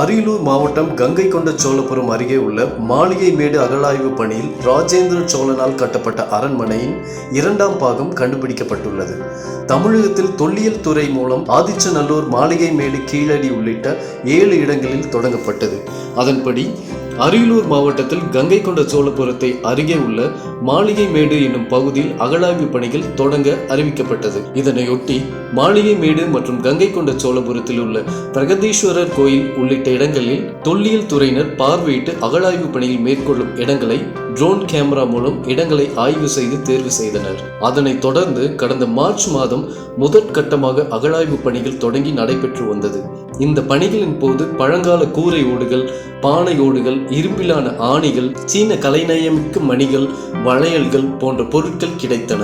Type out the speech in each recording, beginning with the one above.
அரியலூர் மாவட்டம் கங்கை கொண்ட சோழபுரம் அருகே உள்ள மாளிகைமேடு அகழாய்வு பணியில் ராஜேந்திர சோழனால் கட்டப்பட்ட அரண்மனையின் 2ஆம் பாகம் கண்டுபிடிக்கப்பட்டுள்ளது. தமிழகத்தில் தொல்லியல் துறை மூலம் ஆதிச்சநல்லூர், மாளிகைமேடு, கீழடி உள்ளிட்ட 7 இடங்களில் தொடங்கப்பட்டது. அதன்படி அரியலூர் மாவட்டத்தில் கங்கை கொண்ட சோழபுரத்தை அருகே உள்ள மாளிகைமேடு என்னும் பகுதியில் அகழாய்வு பணிகள் தொடங்க அறிவிக்கப்பட்டது. இதனையொட்டி மாளிகைமேடு மற்றும் கங்கை கொண்ட சோழபுரத்தில் உள்ள பிரகதீஸ்வரர் கோயில் உள்ளிட்ட இடங்களில் தொல்லியல் துறையினர் பார்வையிட்டு அகழாய்வு பணியில் மேற்கொள்ளும் இடங்களை ட்ரோன் கேமரா மூலம் இடங்களை ஆய்வு செய்து தேர்வு செய்தனர். அதனைத் தொடர்ந்து கடந்த மார்ச் மாதம் முதற்கட்டமாக அகழாய்வு பணிகள் தொடங்கி நடைபெற்று வந்தது. இந்த பணிகளின் போது பழங்கால கூரை ஓடுகள், பானை ஓடுகள், இரும்பிலான ஆணிகள், சீன கலைநயமிக்க மணிகள், வளையல்கள் போன்ற பொருட்கள் கிடைத்தன.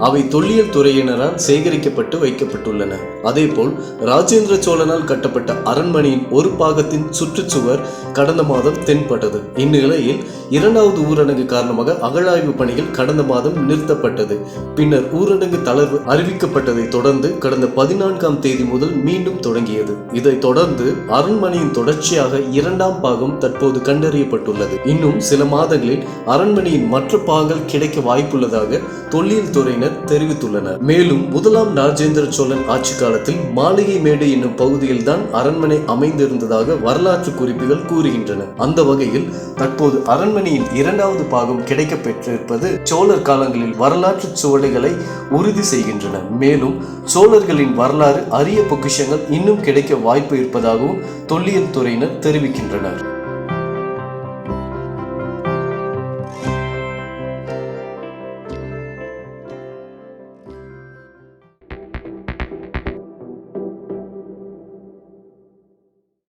அவை தொல்லியல் துறையினரால் சேகரிக்கப்பட்டு வைக்கப்பட்டுள்ளன. அதேபோல் ராஜேந்திர சோழனால் கட்டப்பட்ட அரண்மனையின் ஒரு பாகத்தின் சுற்றுச்சுவர் கடந்த மாதம் தென்பட்டது. இந்நிலையில் 2வது ஊரடங்கு காரணமாக அகழாய்வு பணிகள் கடந்த மாதம் நிறுத்தப்பட்டது. பின்னர் ஊரடங்கு தளர்வு அறிவிக்கப்பட்டதை தொடர்ந்து கடந்த 14ஆம் தேதி முதல் மீண்டும் தொடங்கியது. இதைத் தொடர்ந்து அரண்மனையின் தொடர்ச்சியாக 2ஆம் பாகம் தற்போது கண்டறியப்பட்டுள்ளது. இன்னும் சில மாதங்களில் அரண்மனையின் மற்ற பாகங்கள் கிடைக்க வாய்ப்புள்ளதாக தொல்லியல் துறையினர் தெரிவித்துள்ளனர். மேலும் 1ஆம் ராஜேந்திர சோழன் ஆட்சி காலத்தில் மாளிகைமேடு என்னும் பகுதியில் தான் அரண்மனை அமைந்திருந்ததாக வரலாற்று குறிப்புகள் கூறுகின்றன. அந்த வகையில் தற்போது அரண்மனையின் 2வது பாகம் கிடைக்க பெற்றிருப்பது சோழர் காலங்களில் வரலாற்று சுவடுகளை உறுதி செய்கின்றன. மேலும் சோழர்களின் வரலாறு, அரிய பொக்கிஷங்கள் இன்னும் கிடைக்க வாய்ப்பு இருப்பதாகவும் தொல்லியல் துறையினர் தெரிவிக்கின்றனர்.